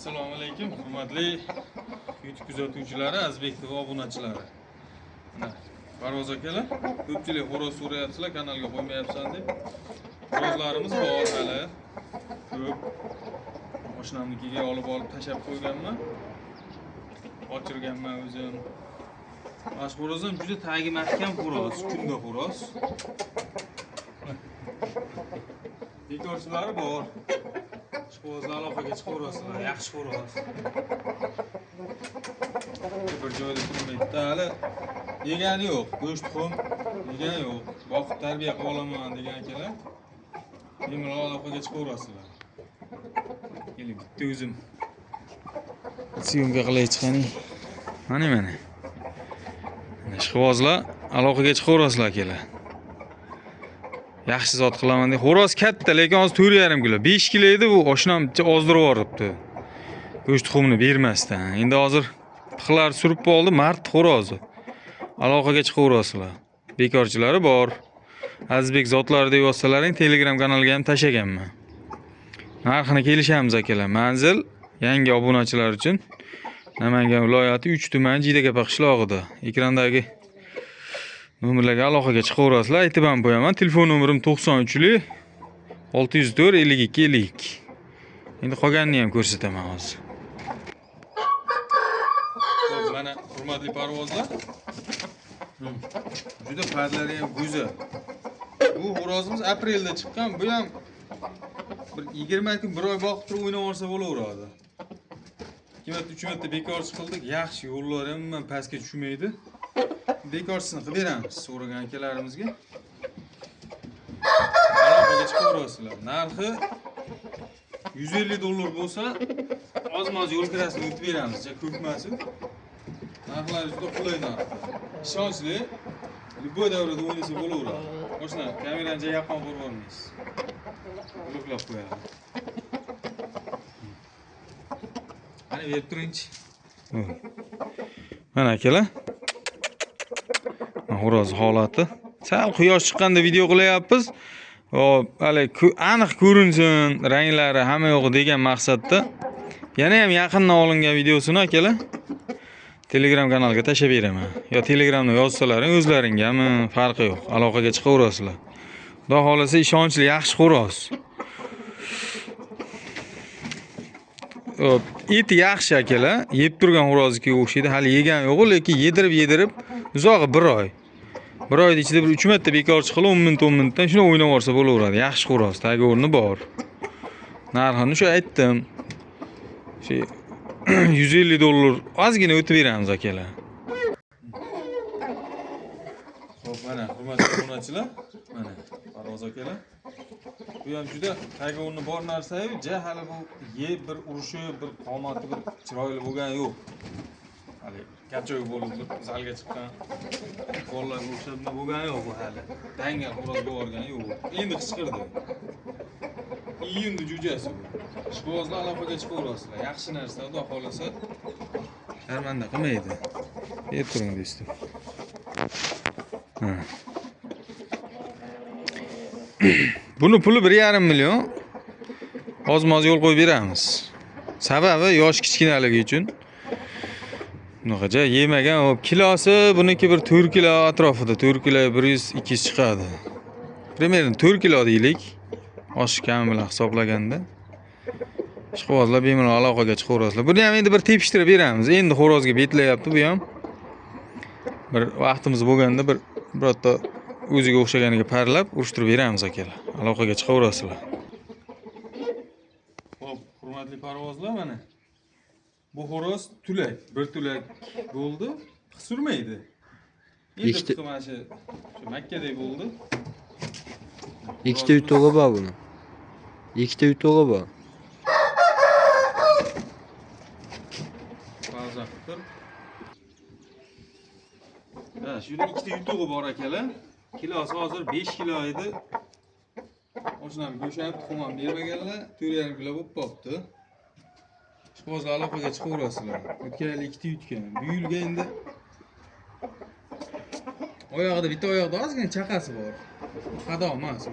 Assalomu alaykum, hurmatli YouTube kuzatuvchilari, Azbek TV obunachilari. Mana Parvoz akalar, ko'pchilik xo'roz so'rayapsizlar, kanalga qo'ymayapsan deb. Xo'rozlarimiz bor hali. Ko'p. Mashinamnikiga olib tashab qo'yganman. Ochirganman o'zim. Mana xo'rozim juda tagi mahkam xo'roz, kunda xo'roz. Bekorchilari bor. Xo'rozlar aloqaga chiqaverasizlar, yaxshi xo'roz. Bir joyda turmaydi. Hali yegani yo'q, go'sht xum yegani yo'q. Boqib tarbiya qilib olaman degan akalar. Bemalol aloqaga chiqaverasizlar. Keling, bitta o'zim syomka qilay chiqaning. Mana. Mana ishqibozlar aloqaga chiqaverasizlar akalar. Yaxshi zot qilaman deb. Xo'roz katta, lekin hozir 4,5 kilo. 5 kilo edi, bu oshnamcha ozdirib yuboribdi. Go'sht xumni bermasdan. Endi hozir pixlar surib bo'ldi, mart xo'rozi. Aloqaga chiqaverasizlar. Bekorchilari bor. Azbek zotlari deb yossalaring, Telegram kanaliga ham tashaganman. Narxini kelishamiz akalar. Manzil yangi obunachilar uchun Namangan viloyati 3 tuman Jidaka qishlog'ida. Ekrandagi nomerlarga aloqaga chiqaverasizlar. Aytib ham qo'yaman. Telefon nomerim 93 604 52 50. Endi qolganini ham ko'rsataman hozir. Mana hurmatli parvozlar. Juda padlari ham go'zal. Bu xo'rozimiz aprelda chiqqan. Bu ham bir 20 kun, bir oy boqib turib o'ynab olsa bo'laveradi. 2 marta 3 marta bekorchi qildik. Yaxshi, yo'llar ham umuman pastga tushmaydi. Bekorchisini qilib beramiz so'ragan akalarimizga. Aloqaga chiqaverasizlar. Narxi $150 bo'lsa, ozmoz yo'l kirasini o'tib beramiz. Ko'p emas. Narxlar juda qulay narx. Ishonchli, любой davrada o'ynasa bo'laveradi. Qo'shna kamerani yaqin qo'yib olmaysiz. Bloklab qo'yadi. Mana berib turingchi. Mana akalar. Xo'roz holati. Sal quyosh chiqqanda video qilyapmiz. Hop, hali aniq ko'rinsin, ranglari hamma yo'g'i degan maqsadda. Yana ham yaqindan olingan videosini akalar Telegram kanaliga tashab beraman. Yo Telegramda yozsalaring o'zlaringami, farqi yo'q. Aloqaga chiqaverasizlar. Xudo xolasa ishonchli, yaxshi xo'roz. Hop, eti yaxshi akalar. Yeb turgan xo'rozga o'xshaydi. Hali yegan yo'q, lekin yedirib uzog'i 1 oy. 1 oyda ichida bir 3 marta bekorchi qilib 10 minut 10 minutdan shuni o'ynab olsa bo'laveradi. Yaxshi xo'roz, tagi o'rni bor. Narxini shu aytdim. Shu $150 ozgina o'tib beramiz akalar. Xo'p, mana hurmatli obunachilar, mana Parvoz akalar. Bu ham juda tagi o'rni bor narsa-yu, hali bu yeb bir urushi, bir qomati bir chiroyli bo'lgani yo'q. Hali kachoy bo'lib zalga chiqqan bolalar o'xshab bo'lgani yo'q bu hali. Dangal xo'roz bo'lgani yo'q. Endi qichqirdi. Iyunda jo'jasi bu. Ishqibozlar aloqaga chiqaverasizlar. Yaxshi narsa, xudo xolasa sharmanda qilmaydi. Berib turing do'stim. Buni puli 1,5 million. Ozmoz yo'l qo'yib beramiz. Sababi yosh kichkinaligi uchun. Bunaqa yemagan, hop, kilosi buniki bir 4 kilo atrofida, 4 kilo 100-200 chiqadi. Примерно 4 kilo deylik. Osh kam bilan hisoblaganda. Ishqibozlar bemalol aloqaga chiqaverasizlar. Buni ham endi bir tepishtirib beramiz. Endi xo'rozga betlayapti bu ham. Bir vaqtimiz bo'lganda birorta o'ziga o'xshaganiga parlab urishtirib beramiz akalar. Aloqaga chiqaverasizlar. Xo'p, hurmatli parvozlar, mana bu xo'roz tulak, bir tulak bo'ldi, surmaydi. Endi mana shu Makkadek bo'ldi. Ikkita yutug'i bor buni. Ikkita yutug'i bor. Fazaxtir. Ha, shunda ikkita yutug'i bor akalar. Kilosi hozir 5 kilo edi. O'shanam go'shab tuxum ham bermaganlar, 4,5 kilo bo'lib qopti. Ishqibozlar aloqaga chiqaverasizlar. O'tgan yil ikkita yutgan. Bu yilga endi oyog'ida bitta oyoqda ozgina chaqasi bor. Xado emas u.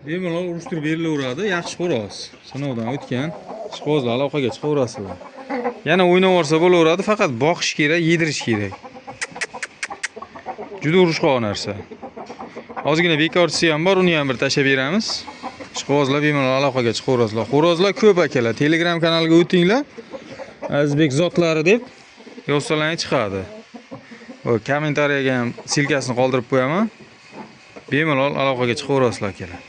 Bemalol urishtirib berilaveradi. Yaxshi xo'roz. Sinovdan o'tgan. Ishqibozlar aloqaga chiqaverasizlar. Yana o'ynavorsa bo'laveradi, faqat boqish kerak, yedirish kerak. Juda urushqoq narsa. Ozgina bekorchisi ham bor, uni ham bir tashlab beramiz. Ishqibozlar bemalol aloqaga chiqaverasizlar. Xo'rozlar ko'p akalar. Telegram kanaliga o'tinglar. Azbek zotlari deb yozsalaring chiqadi. Va kommentariyaga ham silkasini qoldirib qo'yaman. Bemalol aloqaga chiqaverasizlar akalar.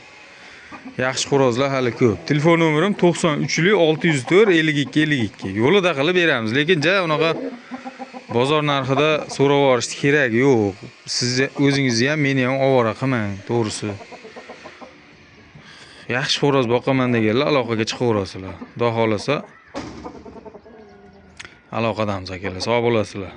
Yaxshi xo'rozlar hali ko'p. Telefon nomerim 93-604-52-52. Yo'lida qilib beramiz, lekin unaqa bozor narxida so'rab olishni kerak yo'q. Siz o'zingizni ham, meni ham ovora qilmang, to'g'risi. Yaxshi xo'roz boqaman deganlar aloqaga chiqaverasizlar. Xudo xolasa aloqadamiz akalar. Sog' bo'lasizlar.